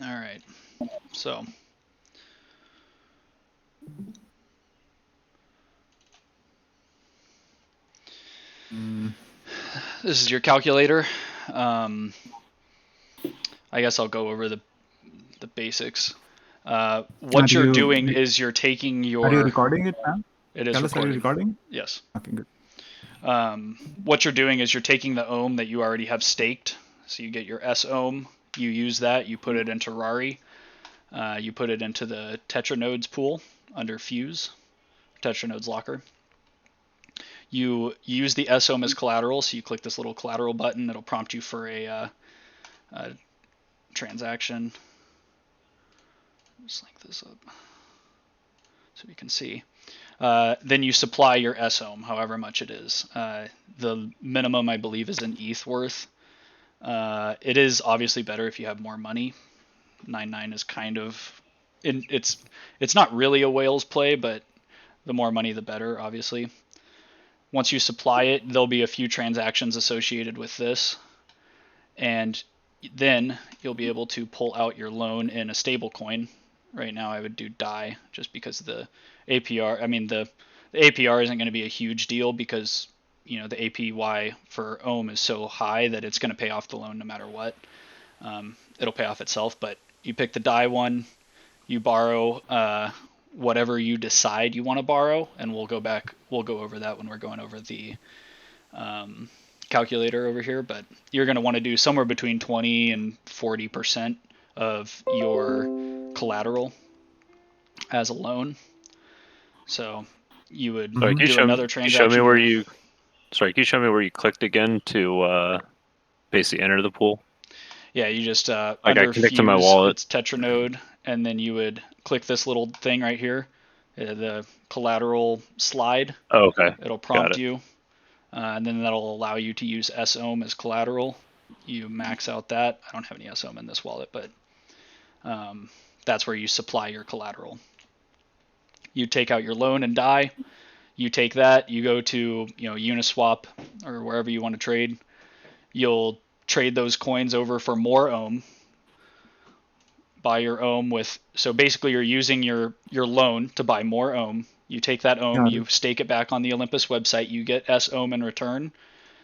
All right. So this is your calculator. I guess I'll go over the basics. Are What you're doing you is you're taking are you your. recording it, man? It is Carlos, are you recording. recording? Yes. Okay, good. What you're doing is you're taking the ohm that you already have staked. So you get your S ohm. You use that. You put it into Rari. You put it into the Tetranodes pool under Fuse, Tetranodes locker. You use the S ohm as collateral. So you click this little collateral button. It'll prompt you for a transaction. Just link this up so you can see. Then you supply your S ohm, however much it is. The minimum, I believe, is an ETH worth. It is obviously better if you have more money. 9.9 is kind of, it's not really a whale's play, but the more money, the better, obviously. Once you supply it, there'll be a few transactions associated with this, and then you'll be able to pull out your loan in a stable coin. Right now, I would do DAI just because the APR. I mean, the APR isn't going to be a huge deal because the APY for ohm is so high that it's going to pay off the loan no matter what. It'll pay off itself. But you pick the DAI one, you borrow whatever you decide you want to borrow, and we'll go over that when we're going over the calculator over here, but you're going to want to do somewhere between 20 and 40% of your collateral as a loan. So you would Sorry, do another can you show me transaction where here. you? Sorry, can you show me where you clicked again to basically enter the pool? Yeah, you just Like I under connect to my Fuse, wallet. it's Tetranode, and then you would click this little thing right here, the collateral slide. Oh, okay, It'll got prompt it. you, and then that'll allow you to use S ohm as collateral. You max out that. I don't have any S ohm in this wallet, but that's where you supply your collateral. You take out your loan and DAI. You take that. You go to Uniswap or wherever you want to trade. You'll trade those coins over for more ohm. Buy your ohm with. So basically, you're using your loan to buy more ohm. You take that ohm, Got you it. stake it back on the Olympus website. You get S ohm in return.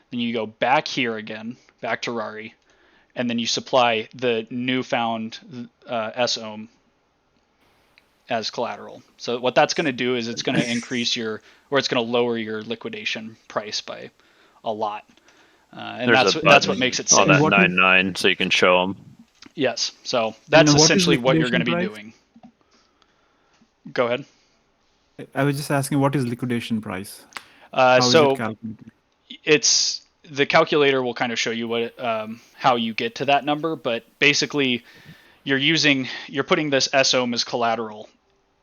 Then you go back here again, back to Rari, and then you supply the newfound S ohm as collateral. So what that's going to do is it's going to increase it's going to lower your liquidation price by a lot, and There's a that's what button makes it on And that safe. what is 9.9 so you can show them. Yes, so that's essentially what you're going liquidation to be price? doing. Go ahead. I was just asking, what is liquidation price? How is it So calculated? it's the calculator will kind of show you how you get to that number, but basically you're putting this S ohm as collateral.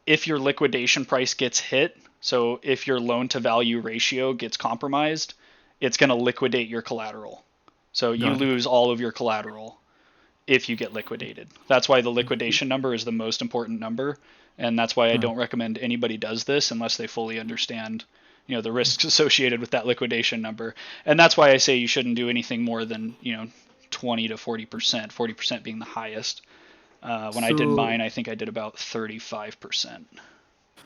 If your liquidation price gets hit, so if your loan to value ratio gets compromised, it's going to liquidate your collateral. So you Got it. lose all of your collateral if you get liquidated. That's why the liquidation number is the most important number, and that's why I don't recommend anybody does this unless they fully understand the risks associated with that liquidation number. And that's why I say you shouldn't do anything more than 20 to 40%, 40% being the highest. When I did So, mine, I think I did about 35%.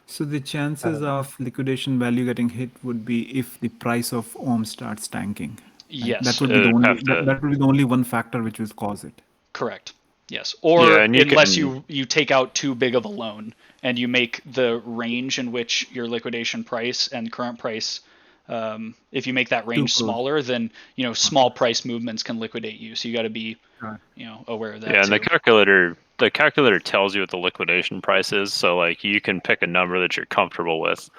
so the chances of liquidation value getting hit would be if the price of ohm starts tanking, right? That Yes, would be the It'd only have to. that would be the only one factor which will cause it. correct. Yes, Yeah, or and you unless can. you take out too big of a loan and you make the range in which your liquidation price and current price, if you make that Too range close. smaller, then small price movements can liquidate you. So you got to be Got aware of that Yeah, and too. the calculator tells you what the liquidation price is, so like you can pick a number that you're comfortable with.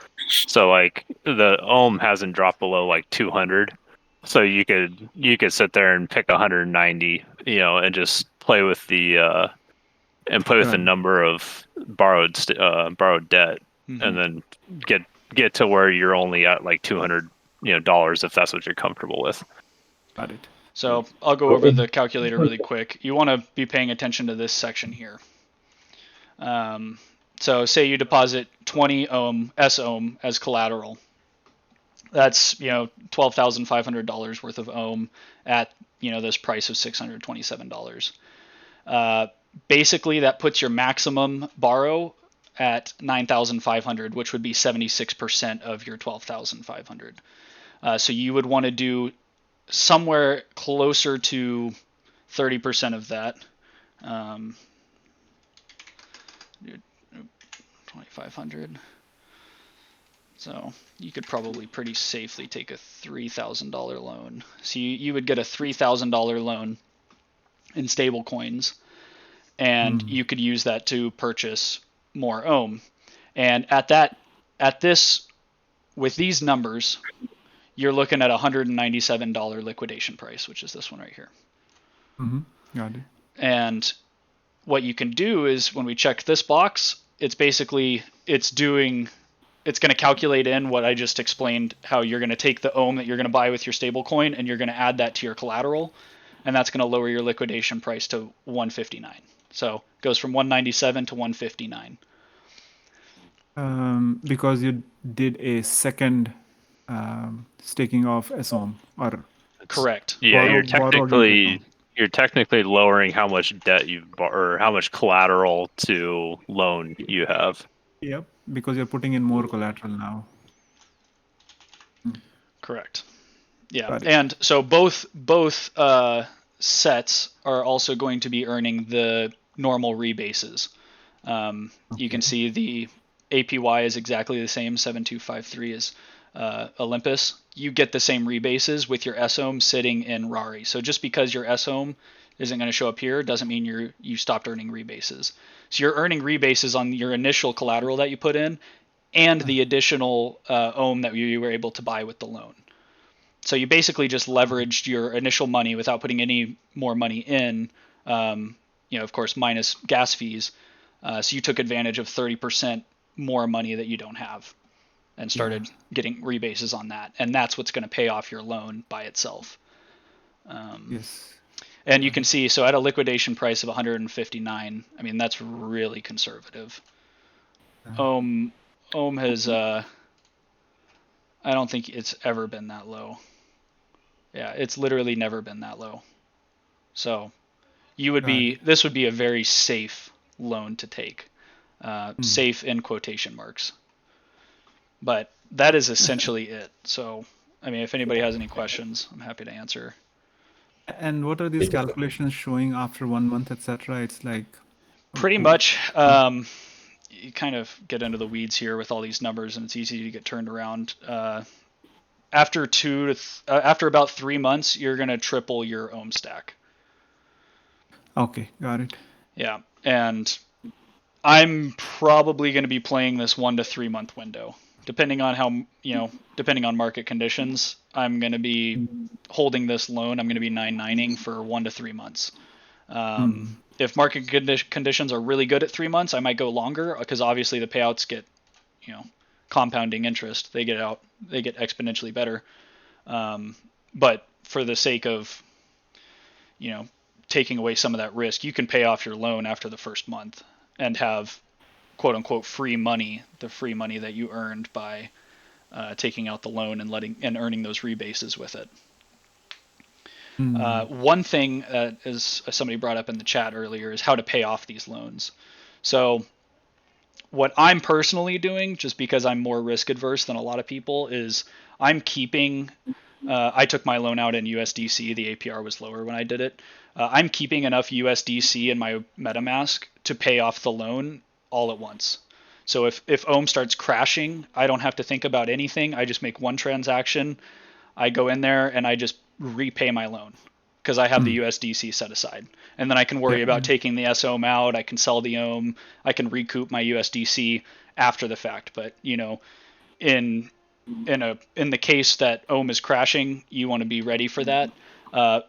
So like the ohm hasn't dropped below like 200, so you could sit there and pick 190, and just play with the it. number of borrowed debt, Hmm. and then get to where you're only at like 200 dollars if that's what you're comfortable with. Got it. So I'll go over the calculator really quick. You want to be paying attention to this section here. Um, so say you deposit 20 ohm S ohm as collateral. That's $12,500 worth of ohm at this price of $627. basically that puts your maximum borrow at 9,500, which would be 76% of your 12,500. So you would want to do somewhere closer to 30% of that. 2,500. So you could probably pretty safely take a $3,000 loan. So you would get a $3,000 loan in stable coins, and you could use that to purchase more ohm. And with these numbers, you're looking at $197 liquidation price, which is this one right here. Got it. And what you can do is when we check this box, it's basically it's going to calculate in what I just explained, how you're going to take the ohm that you're going to buy with your stable coin and you're going to add that to your collateral, and that's going to lower your liquidation price to 159. So it goes from 197 to 159. Because you did a second staking of SOM, or correct. Yeah, you're technically lowering how much debt or how much collateral to loan you have. Yep, because you're putting in more collateral now. Correct. Yeah, and so both sets are also going to be earning the normal rebases. You can see the APY is exactly the same, 7253 as Olympus. You get the same rebases with your SOM sitting in Rari. So just because your SOM isn't going to show up here doesn't mean you stopped earning rebases. So you're earning rebases on your initial collateral that you put in and the additional ohm that you were able to buy with the loan. So you basically just leveraged your initial money without putting any more money in, of course, minus gas fees. So you took advantage of 30% more money that you don't have and started getting rebases on that. And that's what's going to pay off your loan by itself. Yes. And you can see, so at a liquidation price of 159, I mean, that's really conservative. Ohm has, I don't think it's ever been that low. Yeah, it's literally never been that low. So this would be a very safe loan to take. Safe in quotation marks. But that is essentially it. So, I mean, if anybody has any questions, I'm happy to answer. And what are these calculations showing after 1 month, etc.? It's like pretty much. You kind of get into the weeds here with all these numbers, and it's easy to get turned around. After about 3 months, you're going to triple your ohm stack. Okay, got it. Yeah, and I'm probably going to be playing this 1 to 3 month window, depending on depending on market conditions. I'm going to be holding this loan. I'm going to be 9-9ing for 1 to 3 months. If market conditions are really good at 3 months, I might go longer because obviously the payouts get, compounding interest. They get exponentially better. But for the sake of, taking away some of that risk, you can pay off your loan after the first month and have quote unquote free money, the free money that you earned by taking out the loan and earning those rebases with it. One thing, as somebody brought up in the chat earlier, is how to pay off these loans. So what I'm personally doing, just because I'm more risk adverse than a lot of people, is I'm keeping, I took my loan out in USDC. The APR was lower when I did it. I'm keeping enough USDC in my MetaMask to pay off the loan all at once. So if ohm starts crashing, I don't have to think about anything. I just make one transaction. I go in there and I just repay my loan because I have the USDC set aside. And then I can worry about taking the SOM out. I can sell the ohm. I can recoup my USDC after the fact. But, in the case that ohm is crashing, you want to be ready for that.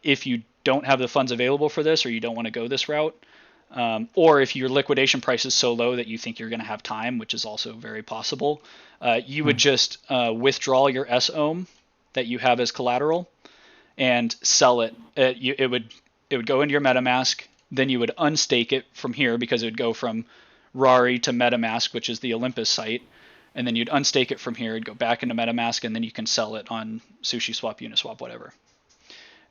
If you don't have the funds available for this, or you don't want to go this route, or if your liquidation price is so low that you think you're going to have time, which is also very possible, you would just withdraw your SOM that you have as collateral and sell it. It would go into your MetaMask. Then you would unstake it from here because it would go from Rari to MetaMask, which is the Olympus site. And then you'd unstake it from here. It'd go back into MetaMask, and then you can sell it on SushiSwap, Uniswap, whatever.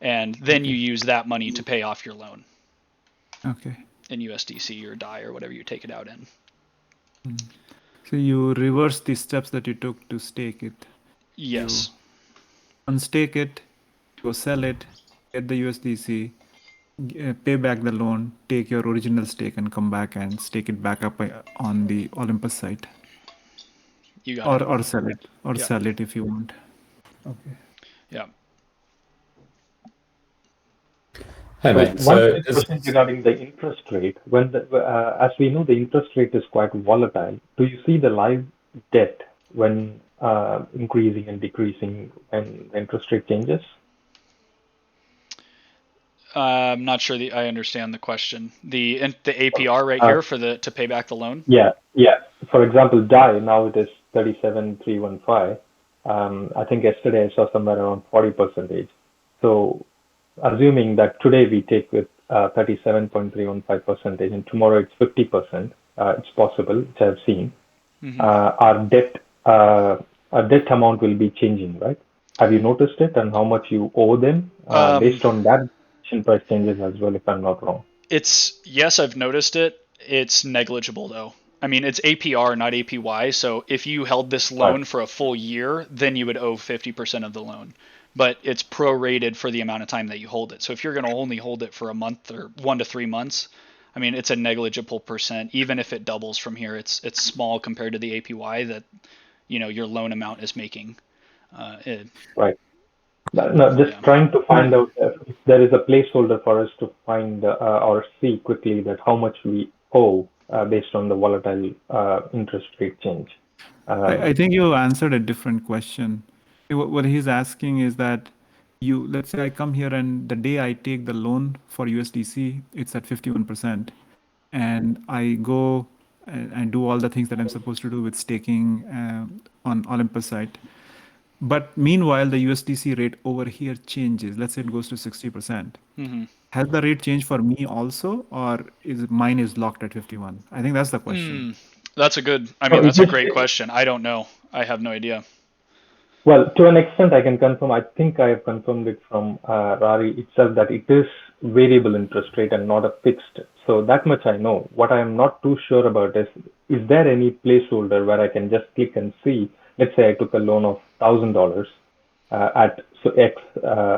And then you use that money to pay off your loan. Okay. in USDC or DAI or whatever you take it out in. So you reverse the steps that you took to stake it. Yes. You unstake it, go sell it, get the USDC, pay back the loan, take your original stake, and come back and stake it back up on the Olympus site. You got it. Or sell it. Or Yeah. sell it if you want. Okay. Yeah. Hi, Mike. One So quick question regarding the interest rate. As we know, the interest rate is quite volatile. Do you see the live debt when increasing and decreasing when the interest rate changes? I'm not sure I understand the question. The APR right here for to pay back the loan. Yeah. For example, DAI now it is 37,315. I think yesterday I saw somewhere around 40%. So assuming that today we take with 37.315% and tomorrow it's 50%, it's possible, which I've seen. Our debt amount will be changing, right? Have you noticed it, and how much you owe them based on that price changes as well, if I'm not wrong? Yes, I've noticed it. It's negligible though. I mean, it's APR, not APY. So if you held this loan for a full year, then you would owe 50% of the loan. But it's prorated for the amount of time that you hold it. So if you're going to only hold it for a month or 1 to 3 months, I mean, it's a negligible percent. Even if it doubles from here, it's small compared to the APY that your loan amount is making. Right. No, just trying to find out if there is a placeholder for us to find or see quickly that how much we owe based on the volatile interest rate change. I think you answered a different question. What he's asking is that let's say I come here and the day I take the loan for USDC, it's at 51%. And I go and do all the things that I'm supposed to do with staking on Olympus site. But meanwhile, the USDC rate over here changes. Let's say it goes to 60%. Has the rate changed for me also, or is mine is locked at 51? I think that's the question. That's a great question. I don't know. I have no idea. Well, to an extent, I can confirm. I think I have confirmed it from Rari itself that it is variable interest rate and not a fixed. So that much I know. What I am not too sure about is there any placeholder where I can just click and see? Let's say I took a loan of $1,000 at X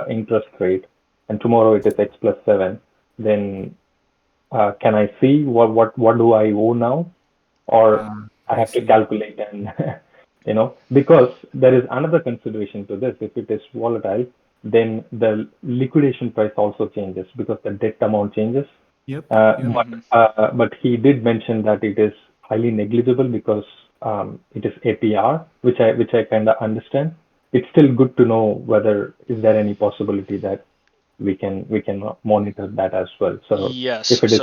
interest rate, and tomorrow it is X plus 7. Then can I see what do I owe now, or I have to calculate and because there is another consideration to this. If it is volatile, then the liquidation price also changes because the debt amount changes. Yep. But he did mention that it is highly negligible because it is APR, which I kind of understand. It's still good to know whether is there any possibility that we can monitor that as well. So yes. If it is,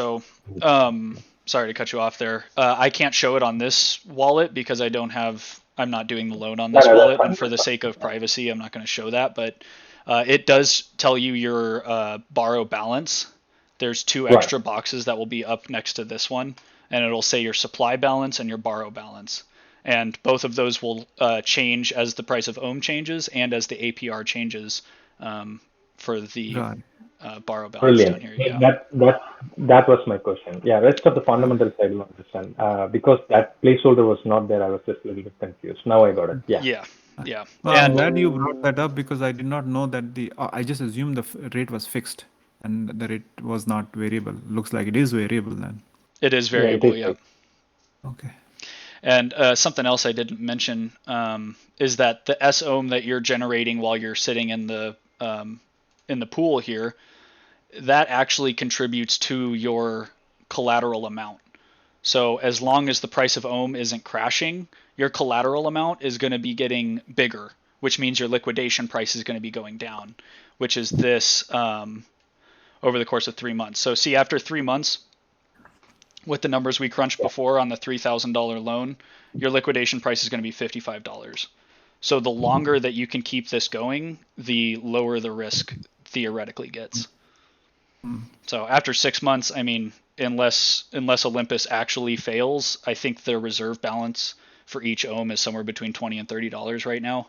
sorry to cut you off there. I can't show it on this wallet because I'm not doing the loan on this wallet, and for the sake of privacy, I'm not going to show that. But it does tell you your borrow balance. There's 2 extra boxes that will be up next to this one, and it'll say your supply balance and your borrow balance. And both of those will change as the price of OHM changes and as the APR changes for the borrow balance down here. Yeah. That was my question. Yeah, rest of the fundamentals I don't understand. Because that placeholder was not there, I was just a little bit confused. Now I got it. Yeah. Well, I'm glad you brought that up because I did not know that I just assumed the rate was fixed and the rate was not variable. Looks like it is variable then. It is variable, yeah. Okay. And something else I didn't mention is that the SOM that you're generating while you're sitting in the pool here, that actually contributes to your collateral amount. So as long as the price of OHM isn't crashing, your collateral amount is going to be getting bigger, which means your liquidation price is going to be going down, which is this over the course of 3 months. So see, after 3 months, with the numbers we crunched before on the $3,000 loan, your liquidation price is going to be $55. So the longer that you can keep this going, the lower the risk theoretically gets. So after 6 months, I mean, unless Olympus actually fails, I think the reserve balance for each OHM is somewhere between $20 and $30 right now.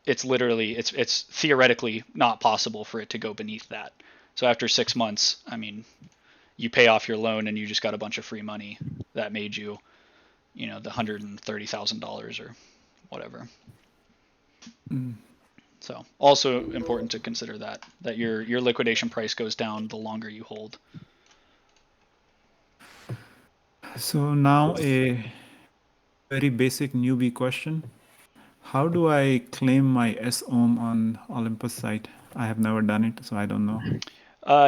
It's theoretically not possible for it to go beneath that. So after 6 months, I mean, you pay off your loan and you just got a bunch of free money that made you, the $130,000 or whatever. So also important to consider that your liquidation price goes down the longer you hold. So now a very basic newbie question. How do I claim my SOM on Olympus site? I have never done it, so I don't know.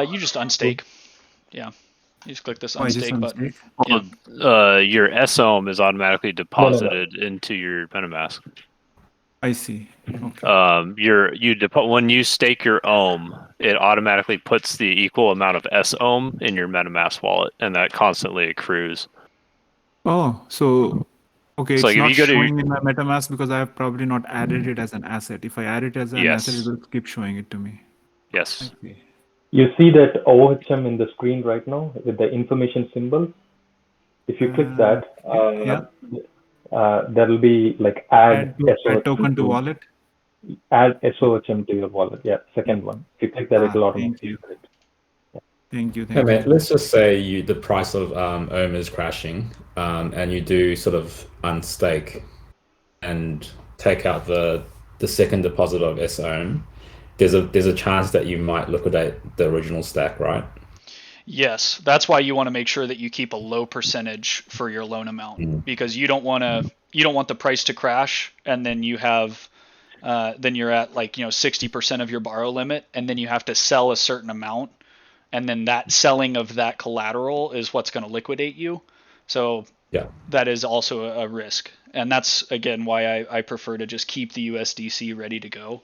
You just unstake. Yeah. You just click this unstake button. Well, Yeah. Your SOM is automatically deposited into your MetaMask. I see. Okay. When you stake your OHM, it automatically puts the equal amount of SOM in your MetaMask wallet, and that constantly accrues. Oh, so okay, So it's like if not you go to showing in my MetaMask because I have probably not added it as an asset. If I add it as an asset, it will keep showing it to me. Yes. Okay. You see that OHM in the screen right now with the information symbol. If you click that, there will be like add token to wallet. Add SOHM to your wallet. Yeah, second one. If you click that, it will automatically do it. Thank you. Hey, mate, let's just say the price of OHM is crashing, and you do sort of unstake and take out the second deposit of SOHM. There's a chance that you might liquidate the original stack, right? Yes, that's why you want to make sure that you keep a low percentage for your loan amount, because you don't want the price to crash and then you have then you're at 60% of your borrow limit, and then you have to sell a certain amount, and then that selling of that collateral is what's going to liquidate you. So that is also a risk, and that's again why I prefer to just keep the USDC ready to go.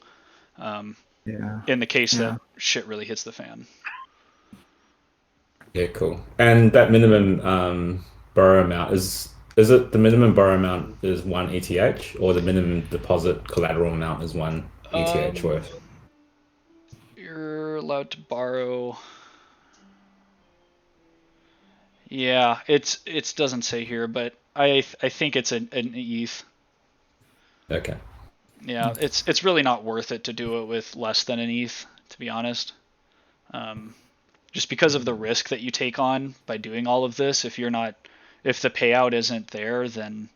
In the case that shit really hits the fan. Yeah, cool. And that minimum borrow amount is it the minimum borrow amount is 1 ETH, or the minimum deposit collateral amount is 1 ETH worth? You're allowed to borrow. Yeah, it doesn't say here, but I think it's an ETH. Okay. Yeah, it's really not worth it to do it with less than an ETH, to be honest. Just because of the risk that you take on by doing all of this. If the payout isn't there, then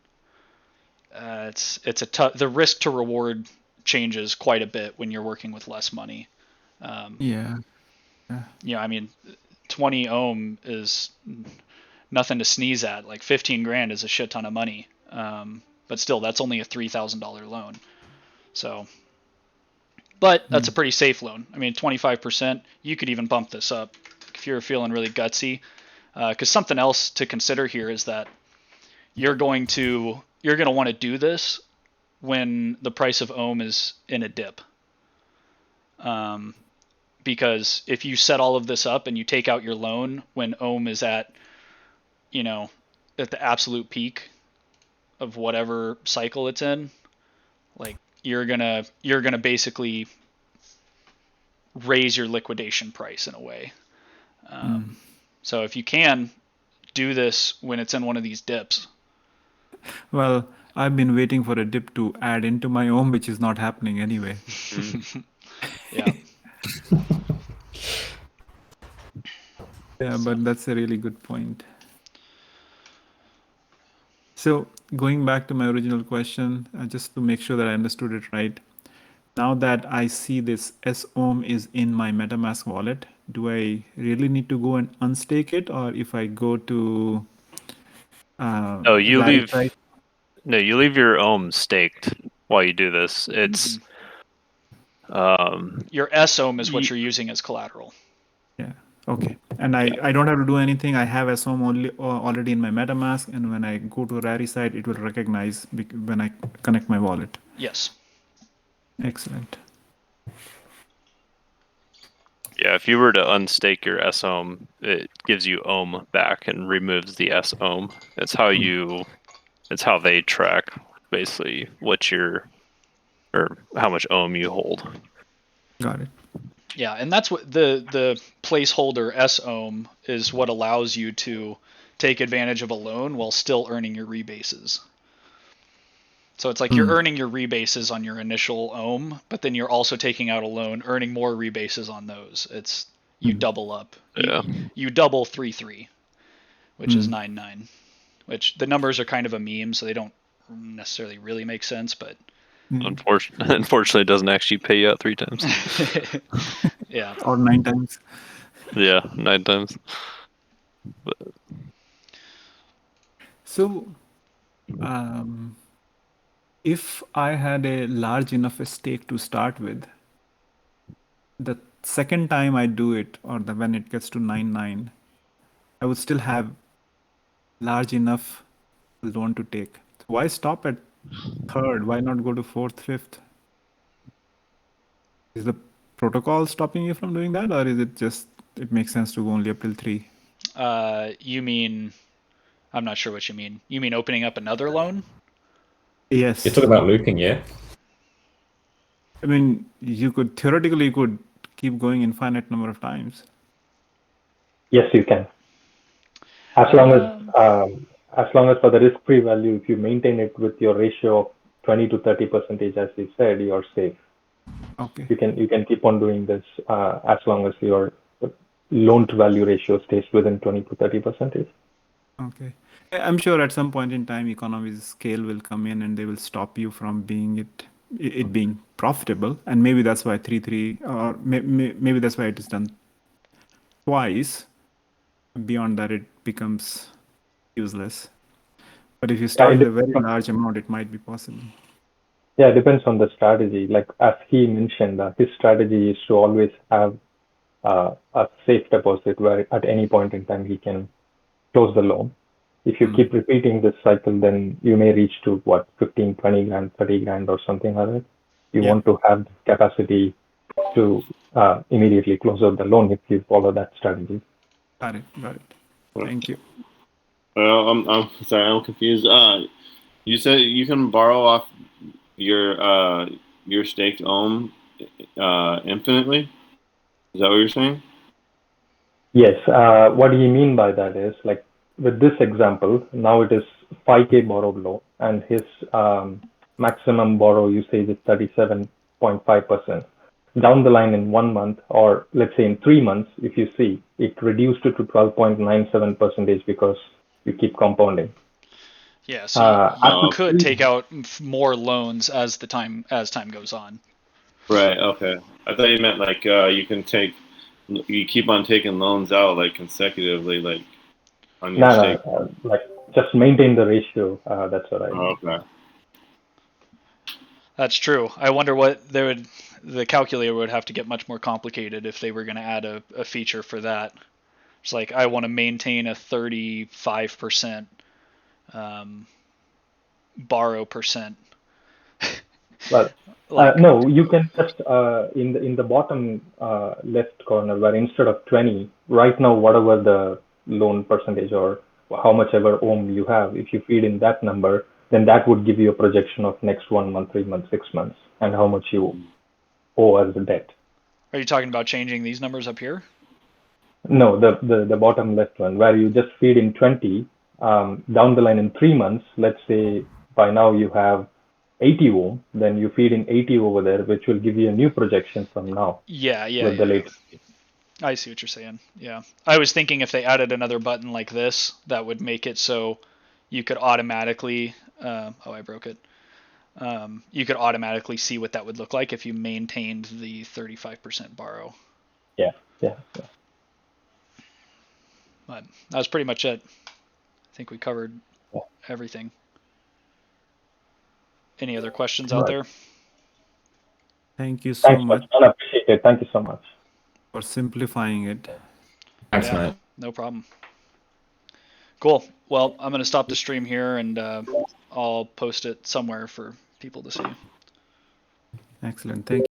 the risk to reward changes quite a bit when you're working with less money. I mean, 20 ohm is nothing to sneeze at. Like 15 grand is a shit ton of money. But still, that's only a $3,000 loan. So, but that's a pretty safe loan. I mean, 25%, you could even bump this up if you're feeling really gutsy. Because something else to consider here is that you're going to want to do this when the price of ohm is in a dip. Because if you set all of this up and you take out your loan when ohm is at the absolute peak of whatever cycle it's in, like you're gonna basically raise your liquidation price in a way. So if you can do this when it's in one of these dips. Well, I've been waiting for a dip to add into my ohm, which is not happening anyway. Yeah. Yeah, but that's a really good point. So going back to my original question, just to make sure that I understood it right. Now that I see this SOM is in my MetaMask wallet, do I really need to go and unstake it? Or if I go to you leave your ohm staked while you do this. It's your SOM is what you're using as collateral. Yeah. Okay. And I don't have to do anything. I have SOM already in my MetaMask, and when I go to Rari site, it will recognize when I connect my wallet. Yes. Excellent. Yeah, if you were to unstake your SOM, it gives you ohm back and removes the SOM. It's how they track basically how much ohm you hold. Got it. Yeah, and that's what the placeholder SOM is what allows you to take advantage of a loan while still earning your rebases. So it's like you're earning your rebases on your initial ohm, but then you're also taking out a loan, earning more rebases on those. you double up. Yeah. You double 3-3, which is 9-9. Which the numbers are kind of a meme, so they don't necessarily really make sense, but Unfortunately, it doesn't actually pay you out 3 times. yeah. Or 9 times. Yeah, 9 times. So, if I had a large enough stake to start with, the second time I do it, or when it gets to 9-9, I would still have large enough loan to take. So why stop at third? Why not go to fourth, fifth? Is the protocol stopping you from doing that, or is it just it makes sense to go only up till 3? You mean, I'm not sure what you mean. You mean opening up another loan? Yes. You're talking about looping, yeah? I mean, you could theoretically keep going infinite number of times. Yes, you can. As long as for the risk-free value, if you maintain it with your ratio of 20 to 30%, as you said, you're safe. Okay. You can keep on doing this as long as your loan to value ratio stays within 20 to 30%. Okay. I'm sure at some point in time, economies of scale will come in and they will stop you from being it being profitable, and maybe that's why 3-3, or maybe that's why it is done twice. Beyond that, it becomes useless. But if you start with a very large amount, it might be possible. Yeah, it depends on the strategy. Like as he mentioned, his strategy is to always have a safe deposit where at any point in time he can close the loan. If you keep repeating this cycle, then you may reach to 15, 20 grand, 30 grand or something like that. You want to have the capacity to immediately close out the loan if you follow that strategy. Got it. Thank you. I'm sorry, I'm confused. You said you can borrow off your staked OHM infinitely? Is that what you're saying? Yes. What do you mean by that is, like with this example, now it is 5K borrowed loan and his maximum borrow usage is 37.5%. Down the line in 1 month, or let's say in 3 months, if you see, it reduced to 12.97% because you keep compounding. Yeah, so you could take out more loans as time goes on. Right. Okay. I thought you meant like you keep on taking loans out like consecutively, like on your stake. No, like just maintain the ratio. That's what I mean. Okay. That's true. I wonder what the calculator would have to get much more complicated if they were going to add a feature for that. It's like I want to maintain a 35% borrow percent. Well, no, you can just in the bottom left corner where instead of 20, right now whatever the loan percentage or how much ever OHM you have, if you feed in that number, then that would give you a projection of next 1 month, 3 months, 6 months, and how much you owe as a debt. Are you talking about changing these numbers up here? No, the bottom left one where you just feed in 20. Down the line in 3 months, let's say by now you have 80 OHM, then you feed in 80 over there, which will give you a new projection from now. Yeah. With the latest. I see what you're saying. Yeah. I was thinking if they added another button like this, that would make it so you could automatically, I broke it. You could automatically see what that would look like if you maintained the 35% borrow. Yeah. But that was pretty much it. I think we covered everything. Any other questions out there? Thank you so much. I appreciate it. Thank you so much for simplifying it. Thanks, mate. No problem. Cool. Well, I'm going to stop the stream here and I'll post it somewhere for people to see. Excellent. Thank you.